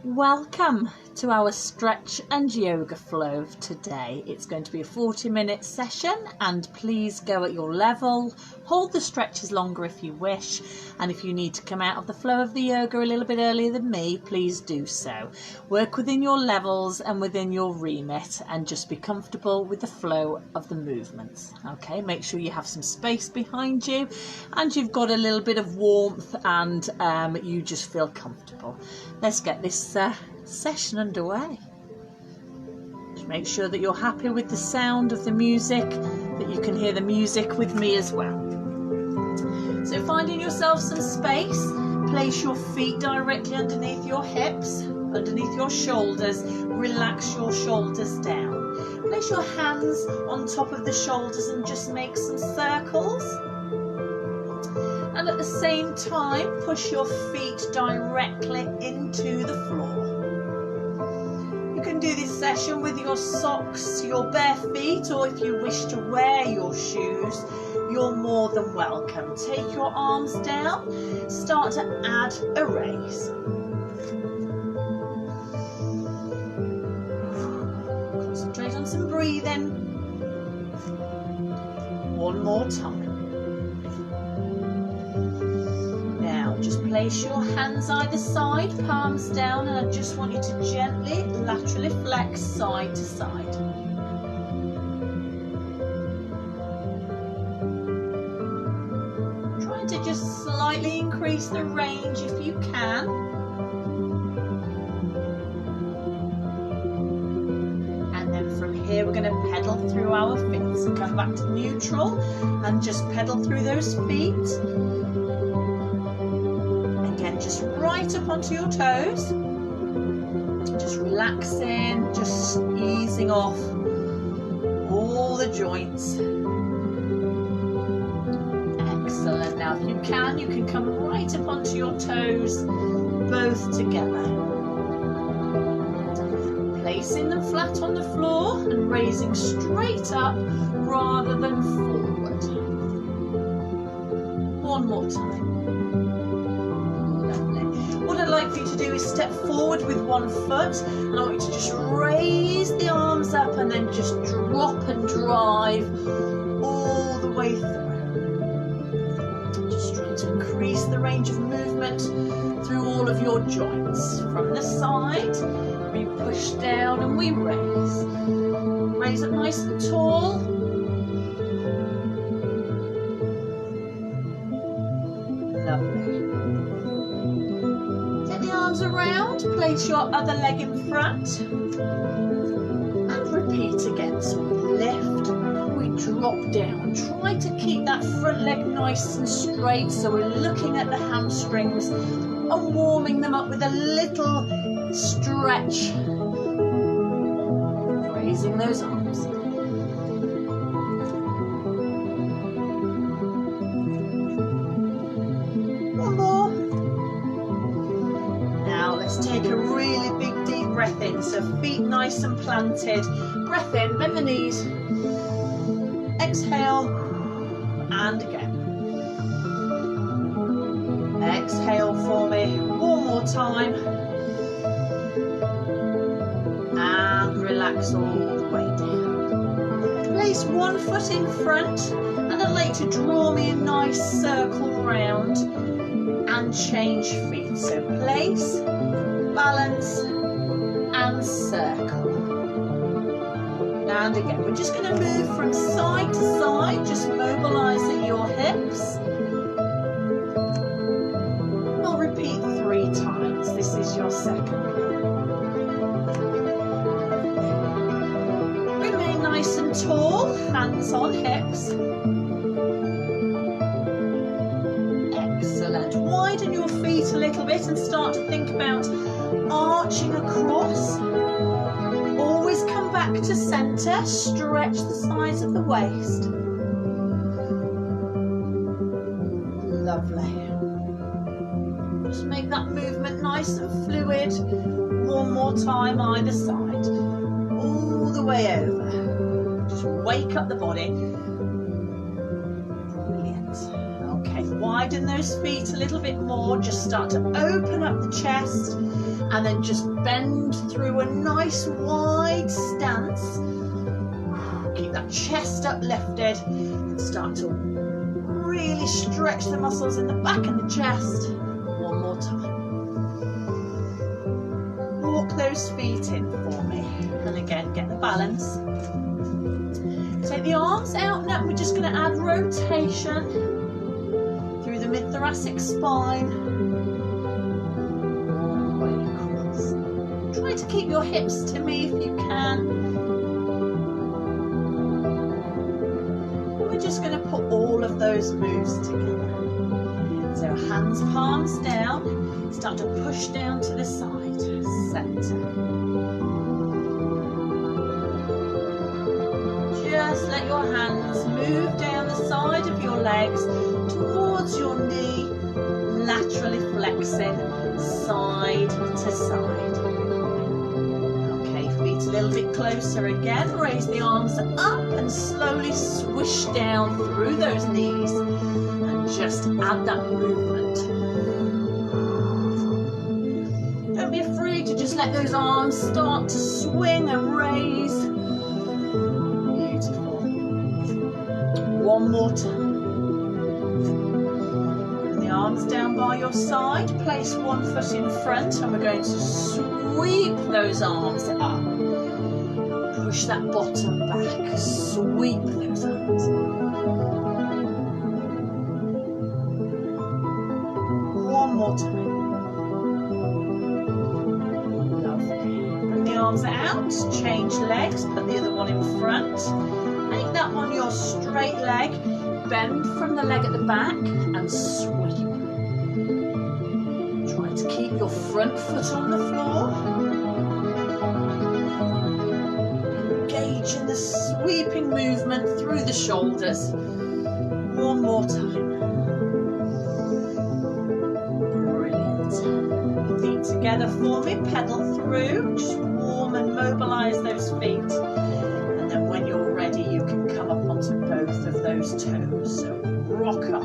Welcome to our stretch and yoga flow today. It's going to be a 40-minute session, and please go at your level. Hold the stretches longer if you wish, and if you need to come out of the flow of the yoga a little bit earlier than me, please do so. Work within your levels and within your remit, and just be comfortable with the flow of the movements. Okay, make sure you have some space behind you and you've got a little bit of warmth, and you just feel comfortable. Let's get this session underway. Just make sure that you're happy with the sound of the music, that you can hear the music with me as well. So finding yourself some space, place your feet directly underneath your hips, underneath your shoulders. Relax your shoulders down. Place your hands on top of the shoulders and just make some circles. And at the same time, push your feet directly into the floor. You can do this session with your socks, your bare feet, or if you wish to wear your shoes, you're more than welcome. Take your arms down, start to add a raise. Concentrate on some breathing. One more time. Just place your hands either side, palms down, and I just want you to gently laterally flex side to side. Trying to just slightly increase the range if you can. And then from here we're going to pedal through our feet. So come back to neutral and just pedal through those feet. Just right up onto your toes, just relaxing, just easing off all the joints. Excellent. Now if you can come right up onto your toes, both together. Placing them flat on the floor and raising straight up rather than forward. One more time. What I'd like for you to do is step forward with one foot, and I want you to just raise the arms up and then just drop and drive all the way through. Just trying to increase the range of movement through all of your joints. From the side, we push down and we raise. Raise up nice and tall. Lovely. Around, place your other leg in front and repeat again. So we lift, we drop down. Try to keep that front leg nice and straight, so we're looking at the hamstrings and warming them up with a little stretch. Raising those arms. Take a really big deep breath in, so feet nice and planted. Breath in, bend the knees. Exhale, and again. Exhale for me, one more time. And relax all the way down. Place one foot in front, and I'd like to draw me a nice circle round and change feet. So place, balance and circle. And again, we're just going to move from side to side, just mobilising your hips. We'll repeat 3 times. This is your second. Remain nice and tall, hands on hips. Excellent. Widen your feet a little bit and start to think about arching across. Always come back to centre, stretch the sides of the waist. Lovely. Just make that movement nice and fluid. One more time either side. All the way over. Just wake up the body. Brilliant. Okay, widen those feet a little bit more. Just start to open up the chest and then just bend through a nice wide stance. Keep that chest uplifted and start to really stretch the muscles in the back of the chest. One more time. Walk those feet in for me. And again, get the balance. Take the arms out now. We're just going to add rotation through the mid-thoracic spine. All the way across. Try to keep your hips to me if you can. We're just going to put all of those moves together. So hands, palms down. Start to push down to the side. Center. Just let your hands move down the side of your legs towards your knee, laterally flexing side to side. Okay, feet a little bit closer again. Raise the arms up and slowly swish down through those knees and just add that movement. Don't be afraid to just let those arms start to swing and raise. One more time. Bring the arms down by your side. Place one foot in front and we're going to sweep those arms up. Push that bottom back. Sweep those arms. One more time. Lovely. Bring the arms out. Change legs. Put the other one in front. Make that one your straight leg, bend from the leg at the back and sweep. Try to keep your front foot on the floor. Engage in the sweeping movement through the shoulders. One more time. Brilliant. Feet together for me, pedal through, just warm and mobilise those feet. And then when you're ready, you can come up onto both of those toes. So rock up.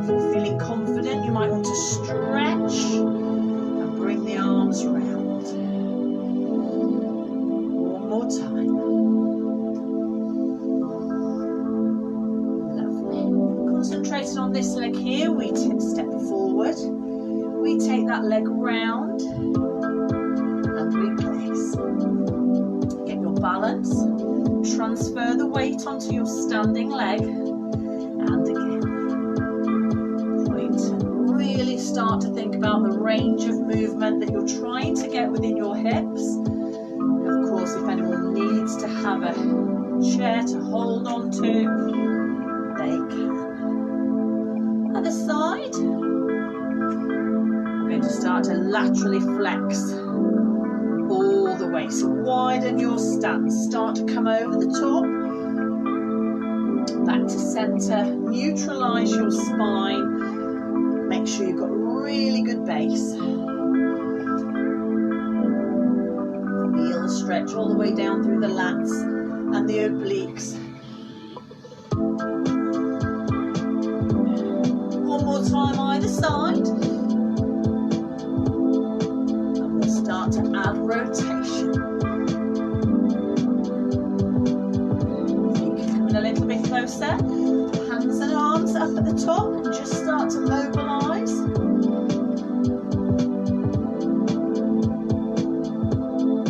If you're feeling confident, you might want to stretch and bring the arms round. One more time. Lovely. Concentrating on this leg here, we step forward. We take that leg round and replace. Balance, transfer the weight onto your standing leg, and again, point and really start to think about the range of movement that you're trying to get within your hips. Of course, if anyone needs to have a chair to hold on to, they can. Other side, we're going to start to laterally flex all the way. So widen your stance. Start to come over the top. Back to centre. Neutralise your spine. Make sure you've got a really good base. Feel the stretch all the way down through the lats and the obliques. One more time either side. Start to add rotation. Feet coming a little bit closer. Hands and arms up at the top and just start to mobilise.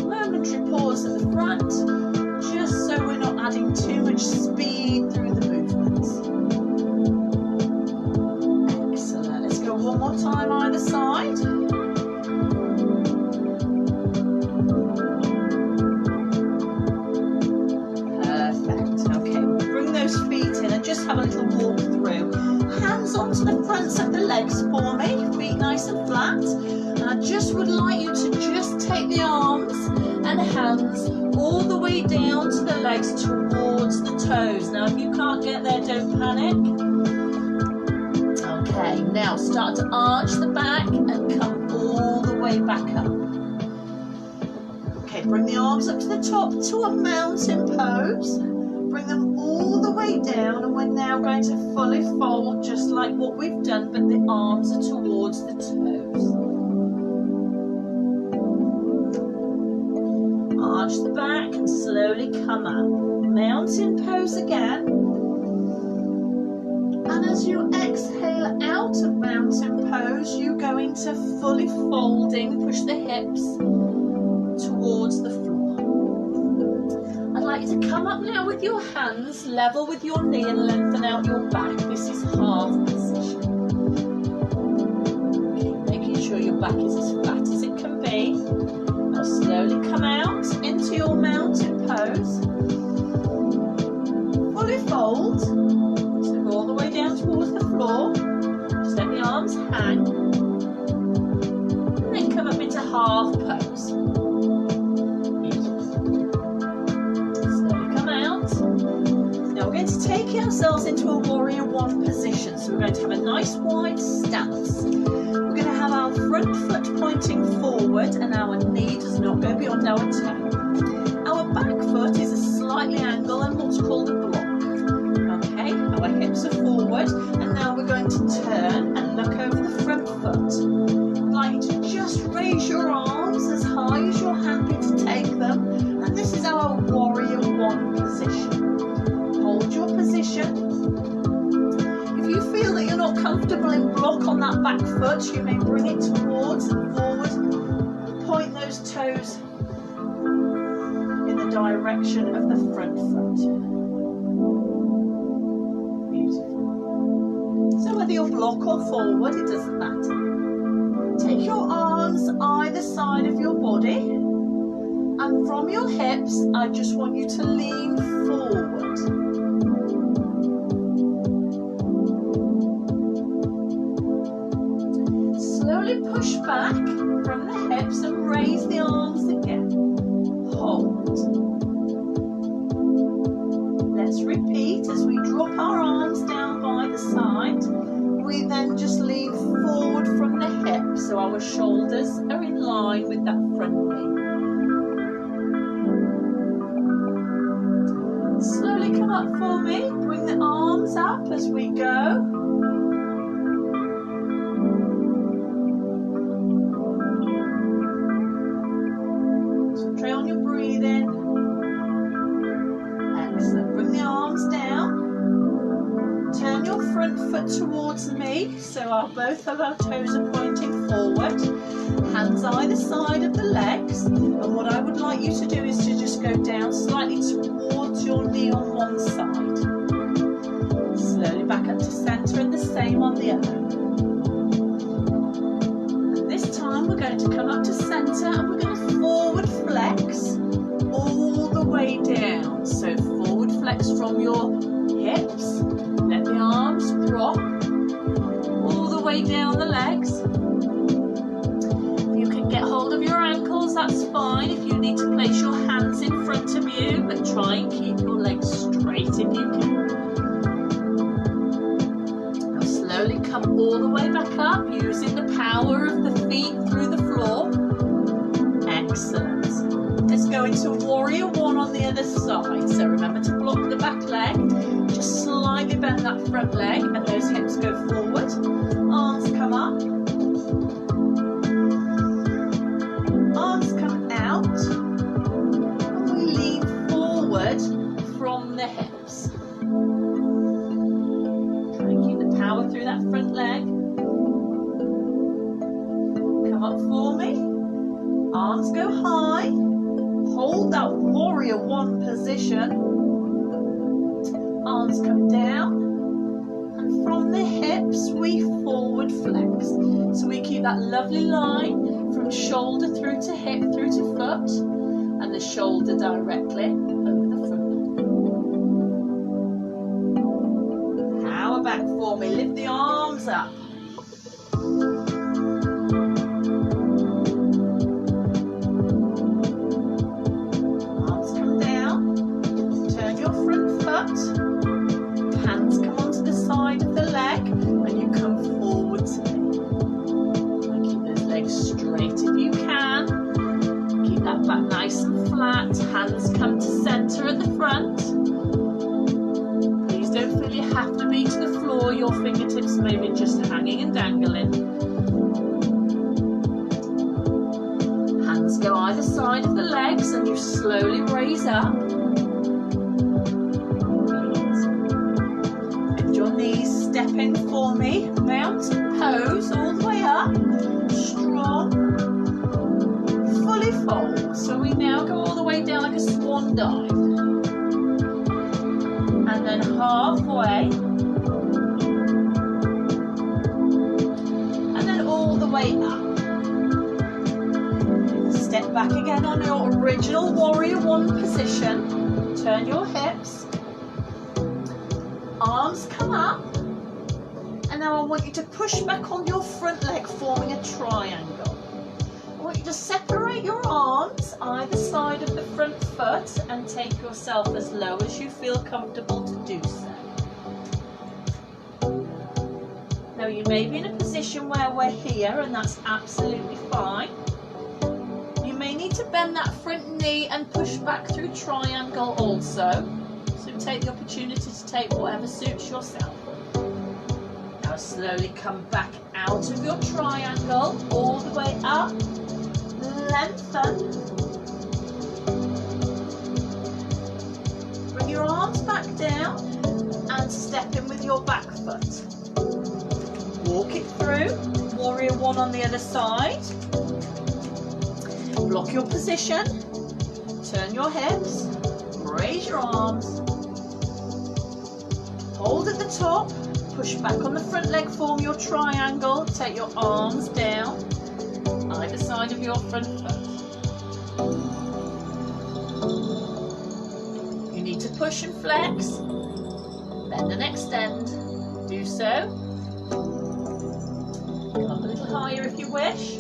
Momentary pause at the front, just so we're not adding too much speed through the movements. Excellent. Let's go one more time either side. Have a little walk through. Hands onto the fronts of the legs for me, feet nice and flat. And I just would like you to just take the arms and hands all the way down to the legs towards the toes. Now if you can't get there, don't panic. Okay, now start to arch the back and come all the way back up. Okay, bring the arms up to the top to a mountain pose. Bring them all the way way down, and we're now going to fully fold just like what we've done, but the arms are towards the toes. Arch the back and slowly come up. Mountain pose again. And as you exhale out of mountain pose, you go into fully folding. Push the hips towards the floor. I'd like you to come up now with your hands level with your knee and lengthen out your back. This is half position. Keep making sure your back is as flat as it can be. Now slowly come out into your mountain pose. Fully fold. So go all the way down towards the floor. Just let the arms hang. And then come up into half pose. Take ourselves into a warrior one position. So we're going to have a nice wide stance. We're going to have our front foot pointing forward and our knee does not go beyond our toe. Our back foot is a slightly angled and what's called a block. Okay, our hips are forward and now we're going to turn and look over the front foot. I'd like you to just raise your arms as high as you're happy to take them, and this is our warrior one position. Hold your position. If you feel that you're not comfortable in block on that back foot, you may bring it towards and forward. Point those toes in the direction of the front foot. Beautiful. So whether you're block or forward, it doesn't matter. Take your arms either side of your body, and from your hips, I just want you to lean forward. Slowly push back from the hips and raise the arms again. Hold. Let's repeat as we drop our arms down by the side. We then just lean forward from the hips so our shoulders are in line with that front knee. Slowly come up for me. Bring the arms up as we go. Towards me, so both of our toes are pointing forward, hands either side of the legs, and what I would like you to do is to just go down slightly towards your knee on one side, slowly back up to centre and the same on the other. And this time we're going to come up to centre and we're going to forward flex all the way down, so forward flex from your hips. Let the arms drop all the way down the legs. If you can get hold of your ankles, that's fine. If you need to place your hands in front of you, but try and keep your legs straight if you can. Now slowly come all the way back up, using the power of the feet through the floor. Excellent. Let's go into warrior one on the other side. So remember to block the back leg. Just slightly bend that front leg and those hips go forward. Arms come up. Arms come out. And we lean forward from the hips. Try and keep the power through that front leg. Come up for me. Arms go high. Hold that warrior one position. Arms come down, and from the hips we forward flex. So we keep that lovely line from shoulder through to hip, through to foot, and the shoulder directly over the front. Power back for me, lift the arms up. Arms come down, turn your front foot. Hands come onto the side of the leg and you come forward to me. And keep those legs straight if you can. Keep that back nice and flat. Hands come to centre at the front. have to be to the floor, your fingertips may be just hanging and dangling. Hands go either side of the legs and you slowly raise up. Bend your knees, step in for me, mountain pose all the way up, strong, fully fold. So we now go all the way down like a swan dive. And then halfway, and then all the way up. Step back again on your original warrior one position. Turn your hips, arms come up, and now I want you to push back on your front leg, forming a triangle. I want you to separate your arms either side of the front foot and take yourself as low as you feel comfortable to do so. Now you may be in a position where we're here and that's absolutely fine. You may need to bend that front knee and push back through triangle also. So take the opportunity to take whatever suits yourself. Now slowly come back out of your triangle, all the way up, lengthen. Bring your arms back down and step in with your back foot. Walk it through, warrior one on the other side. Block your position, turn your hips, raise your arms, hold at the top, push back on the front leg, form your triangle, take your arms down, either side of your front foot. You need to push and flex, bend and extend, do so. Come up a little higher if you wish.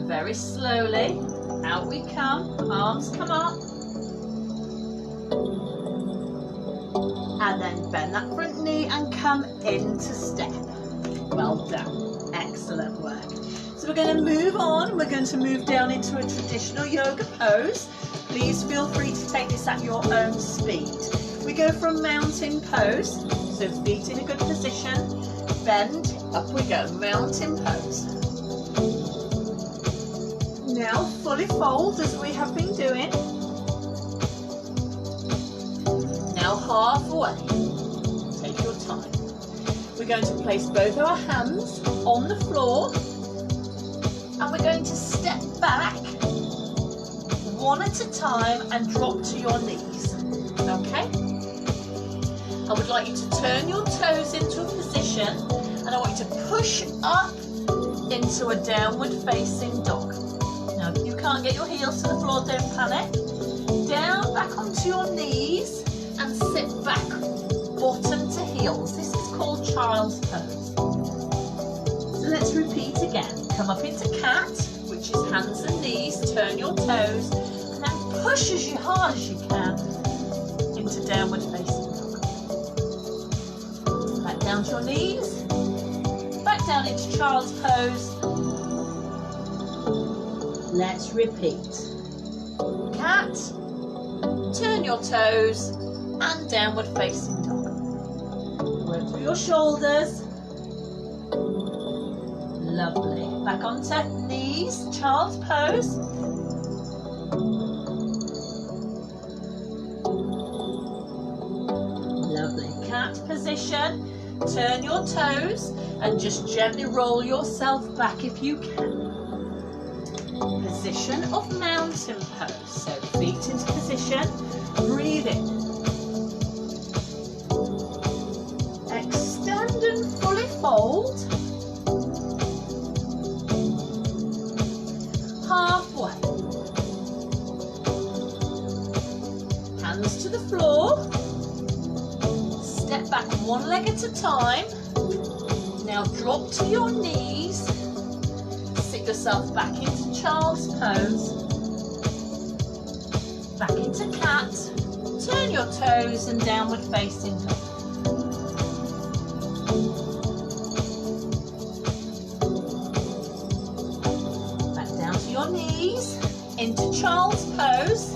Very slowly, out we come, arms come up, and then bend that front knee and come into step. Well done, excellent work. So we're going to move on, we're going to move down into a traditional yoga pose. Please feel free to take this at your own speed. We go from mountain pose, so feet in a good position, bend, up we go, mountain pose. Now fully fold as we have been doing. Now halfway, take your time. We're going to place both our hands on the floor and we're going to step back one at a time and drop to your knees, okay? I would like you to turn your toes into a position and I want you to push up into a downward facing dog. Now, if you can't get your heels to the floor, don't panic. Down, back onto your knees and sit back, bottom to heels. This is called child's pose. So let's repeat again. Come up into cat, which is hands and knees, turn your toes, and then push as hard as you can into downward facing dog. Back down to your knees, back down into child's pose. Let's repeat. Cat, turn your toes, and downward facing dog. Work through your shoulders. Lovely. Back onto knees, child's pose. Lovely. Cat position. Turn your toes and just gently roll yourself back if you can. Position of mountain pose. So feet into position, breathe in. Extend and fully fold. Halfway. Hands to the floor. Step back one leg at a time. Now drop to your knees. Sit yourself back into child's pose. Back into cat. Turn your toes and downward facing dog. Back down to your knees. Into child's pose.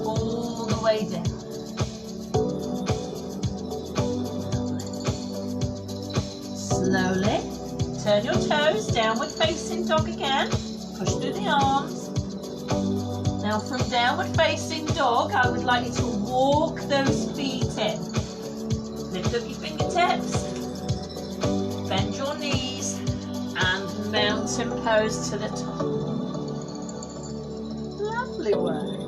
All the way way down. Slowly turn your toes, downward facing dog again. Push through the arms. Now from downward facing dog, I would like you to walk those feet in. Lift up your fingertips, bend your knees, and mountain pose to the top. Lovely work.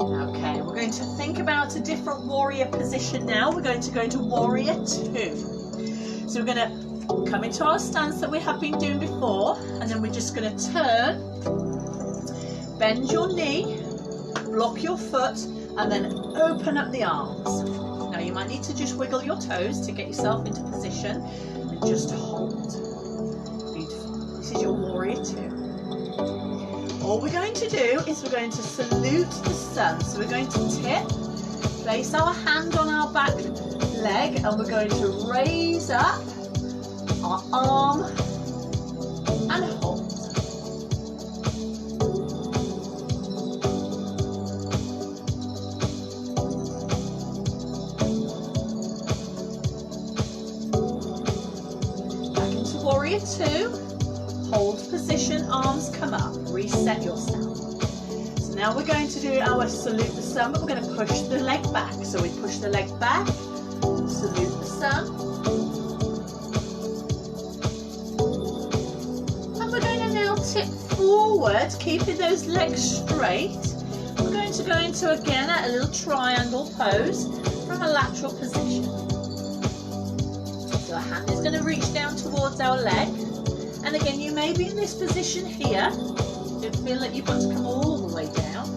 Okay, we're going to think about a different warrior position now. We're going to go into warrior 2. So we're going to come into our stance that we have been doing before, and then we're just going to turn, bend your knee, block your foot, and then open up the arms. Now you might need to just wiggle your toes to get yourself into position and just hold. Beautiful. This is your warrior 2. All we're going to do is we're going to salute the sun. So we're going to tip, place our hand on our back leg, and we're going to raise up our arm and hold. Back into warrior 2. Hold position, arms come up, reset yourself. So now we're going to do our salute the sun, but we're going to push the leg back. So we push the leg back, salute the sun. And we're going to now tip forward, keeping those legs straight. We're going to go into again a little triangle pose from a lateral position. So our hand is going to reach down towards our leg. And again, you may be in this position here. Don't feel that you've got to come all the way down.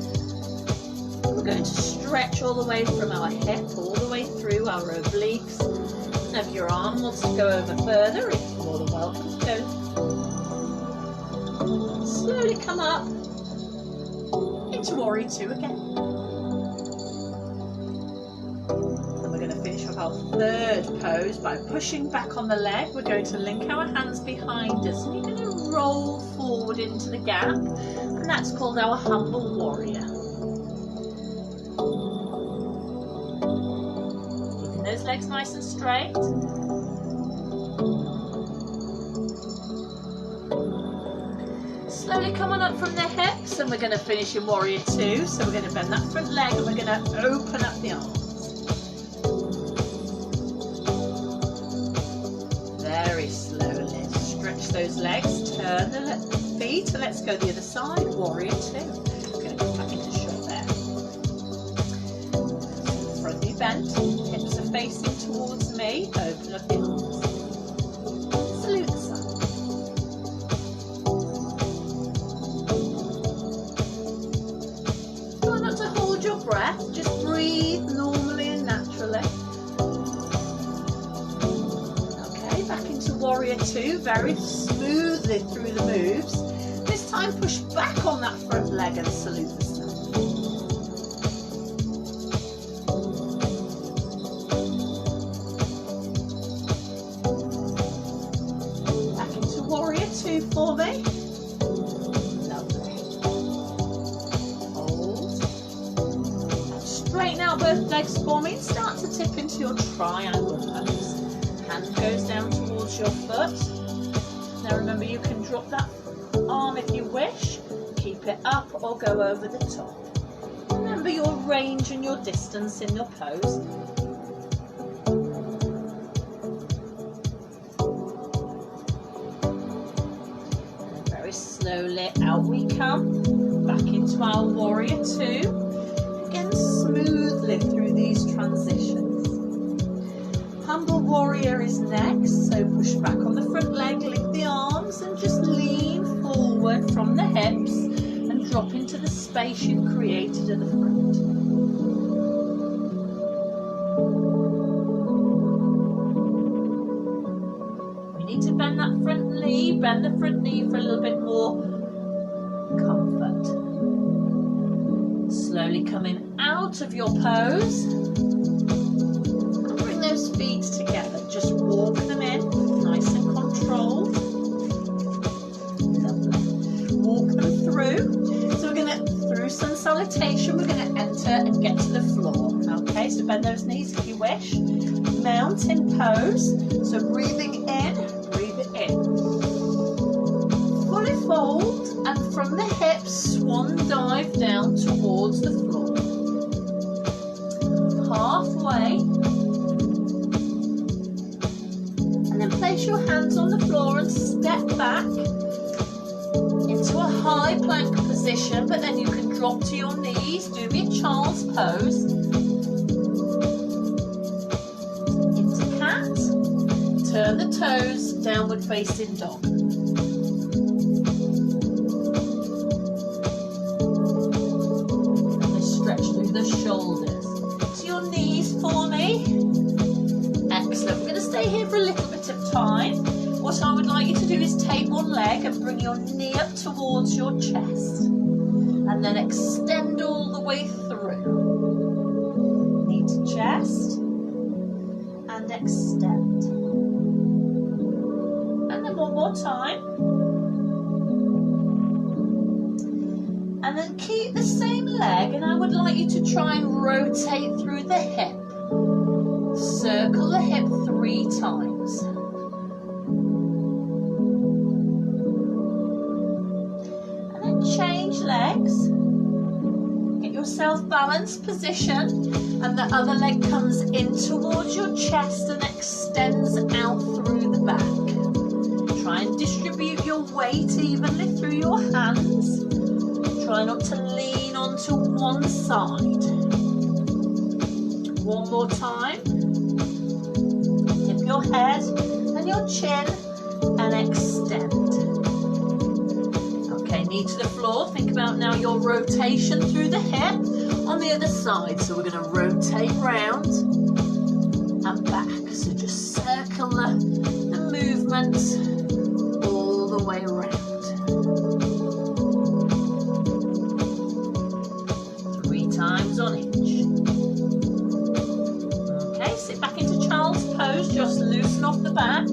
We're going to stretch all the way from our hip, all the way through our obliques. And if your arm wants to go over further, it's more than welcome to go. Slowly come up into warrior 2 again. Finish off our 3rd pose by pushing back on the leg. We're going to link our hands behind us, and you're going to roll forward into the gap, and that's called our humble warrior. Keeping those legs nice and straight. Slowly come on up from the hips, and we're going to finish in warrior 2. So we're going to bend that front leg, and we're going to open up the arms. Very slowly stretch those legs, turn the feet, and let's go the other side, warrior 2. We're going to go back into short there. Front knee bent, hips are facing towards me, open up the arms. Salute the sun. Try not to hold your breath, just breathe normally and naturally. Back into warrior 2, very smoothly through the moves. This time push back on that front leg and salute the sun. Back into warrior 2 for me. Lovely. Hold. Straighten out both legs for me and start to tip into your triangle pose. Hand goes down towards your foot. Now remember, you can drop that arm if you wish, keep it up or go over the top. Remember your range and your distance in your pose. And very slowly out we come, back into our warrior 2. Again, smoothly through these transitions. Humble warrior is next, so push back on the front leg, lift the arms and just lean forward from the hips and drop into the space you've created at the front. We need to bend that front knee, bend the front knee for a little bit more comfort. Slowly coming out of your pose. Those feet together, just walk them in, nice and controlled. Lovely. Walk them through. So we're going to, through sun salutation, we're going to enter center and get to the floor. Okay, so bend those knees if you wish. Mountain pose. So breathing in, breathe it in. Fully fold, and from the hips, swan dive down towards the floor. Halfway. And then place your hands on the floor and step back into a high plank position, but then you can drop to your knees, do your child's pose. Into cat, turn the toes, downward facing dog. And then stretch through the shoulders. To your knees for me. Excellent. We're going to stay here for a little bit of time. What I would like you to do is take one leg and bring your knee up towards your chest. And then extend all the way through. Knee to chest. And extend. And then one more time. And then keep the same leg, and I would like you to try and rotate through the hip. Circle the hip 3 times. Change legs, get yourself balanced position, and the other leg comes in towards your chest and extends out through the back. Try and distribute your weight evenly through your hands. Try not to lean onto one side. One more time. Dip your head and your chin and extend. Knee to the floor. Think about now your rotation through the hip on the other side. So we're going to rotate round and back. So just circle the movement all the way around. 3 times on each. Okay, sit back into child's pose. Just loosen off the back.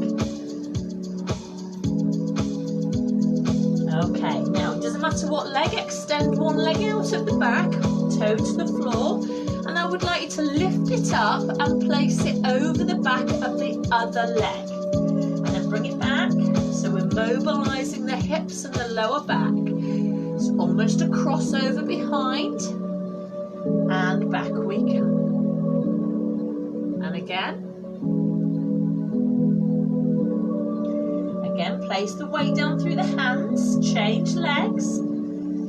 Okay, now it doesn't matter what leg, extend one leg out of the back, toe to the floor, and I would like you to lift it up and place it over the back of the other leg. And then bring it back, so we're mobilising the hips and the lower back. It's almost a crossover behind, and back we come. And again. Again, place the weight down through the hands, change legs,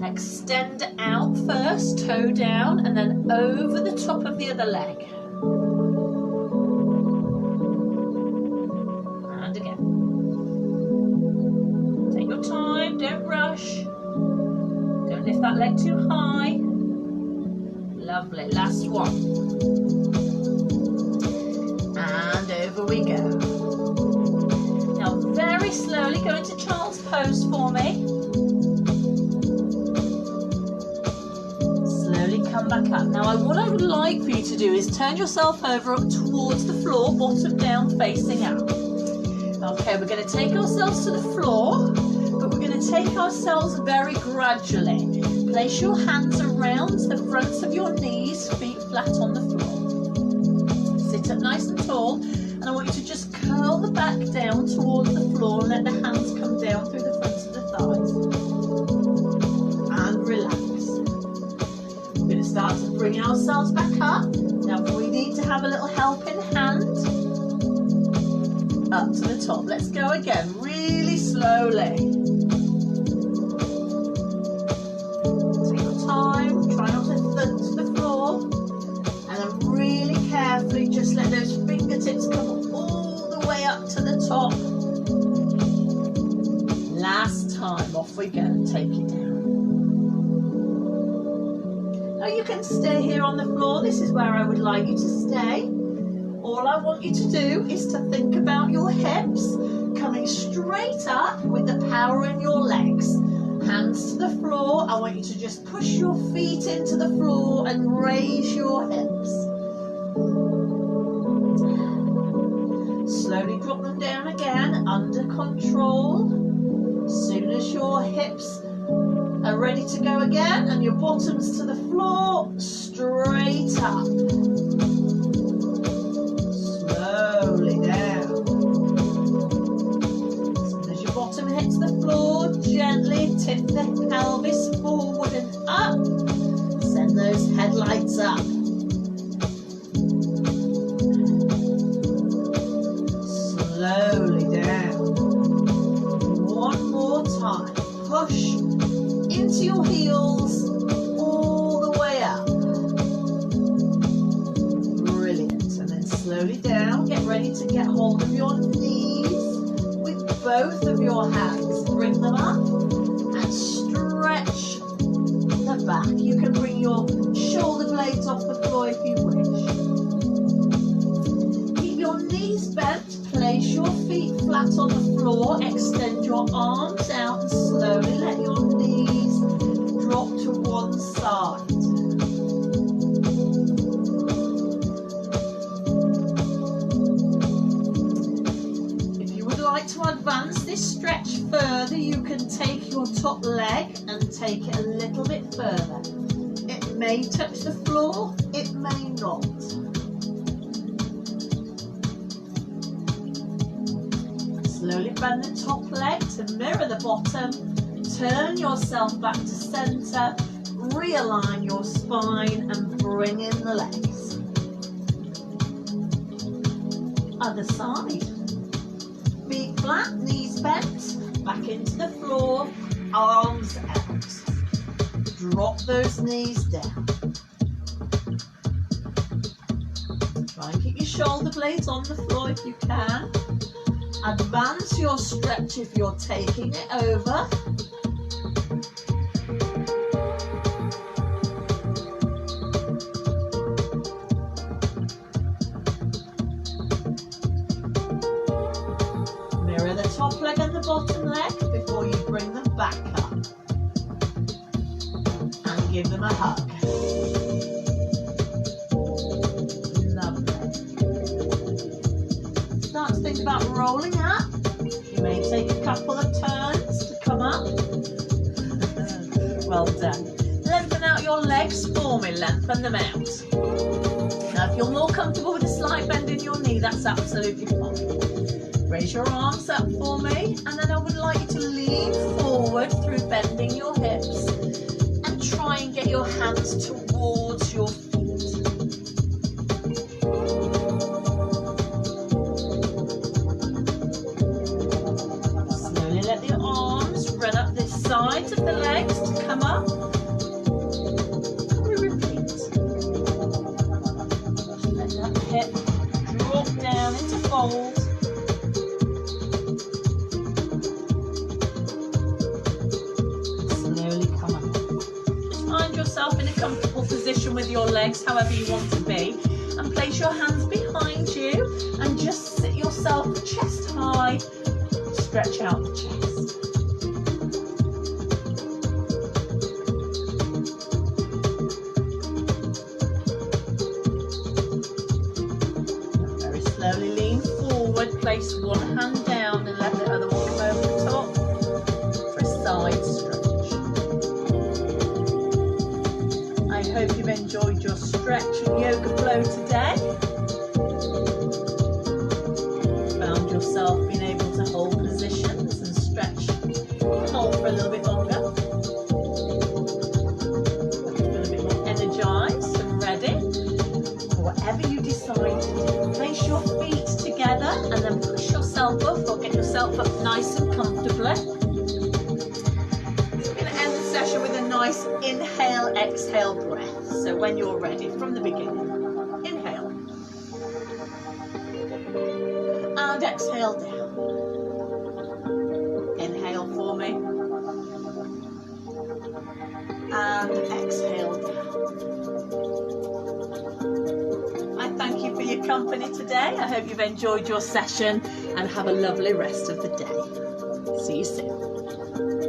extend out first, toe down, and then over the top of the other leg. And again. Take your time, don't rush. Don't lift that leg too high. Lovely, last one. And over we go. Now very slowly go into child's pose for me. Slowly come back up. Now what I would like for you to do is turn yourself over up towards the floor, bottom down, facing out. Okay, we're going to take ourselves to the floor, but we're going to take ourselves very gradually. Place your hands around the fronts of your knees, feet flat on the floor. Sit up nice and tall. And I want you to just curl the back down towards the floor and let the hands come down through the fronts of the thighs. And relax. We're going to start to bring ourselves back up. Now if we need to have a little helping hand, up to the top. Let's go again, really slowly. Take your time, try not to thud to the floor. And then really carefully just let those fingertips come all the way up to the top. Last time, off we go, take it down. Now you can stay here on the floor, this is where I would like you to stay. All I want you to do is to think about your hips coming straight up with the power in your legs. Hands to the floor, I want you to just push your feet into the floor and raise your hips. Slowly drop them down again, under control. As soon as your hips And ready to go again, and your bottoms to the floor, straight up. Slowly down. As your bottom hits the floor, gently tip the pelvis forward and up. Send those headlights up. Slowly down. One more time. Push into your heels all the way up. Brilliant. And then slowly down. Get ready to get hold of your knees with both of your hands. Bring them up and stretch the back. You can bring your shoulder blades off the floor if you wish. Keep your knees bent. Place your feet flat on the floor. Extend your arms out and slowly let your knees drop to one side. If you would like to advance this stretch further, you can take your top leg and take it a little bit further. It may touch the floor, it may not. Slowly bend the top leg to mirror the bottom. Turn yourself back to center. Realign your spine and bring in the legs. Other side. Feet flat, knees bent. Back into the floor. Arms out. Drop those knees down. Try and keep your shoulder blades on the floor if you can. Advance your stretch if you're taking it over. Mirror the top leg and the bottom leg before you bring them back up. And give them a hug. Start to think about rolling up. You may take a couple of turns to come up. Well done. Lengthen out your legs for me. Lengthen them out. Now if you're more comfortable with a slight bend in your knee, that's absolutely fine. Raise your arms up for me, and then I would like you to lean forward through bending your hips and try and get your hands towards your feet. Sides of the legs to come up. We repeat. Let that hip drop down into fold. Slowly come up. Just find yourself in a comfortable position with your legs, however you want to be, and place your hands behind you and just sit yourself chest high. Stretch out the chest. Slowly lean forward, place one hand down and let the other one come over the top for a side stretch. I hope you've enjoyed your stretch and yoga flow today. Found yourself being able to hold positions and stretch and hold for a little bit longer. Feel a bit more energized and ready for whatever you decide to do. Place your feet together and then push yourself up or get yourself up nice and comfortably. So we're going to end the session with a nice inhale, exhale breath. So when you're ready, from the beginning, inhale and exhale down. Inhale for me and exhale down. Thank you for your company today. I hope you've enjoyed your session and have a lovely rest of the day. See you soon.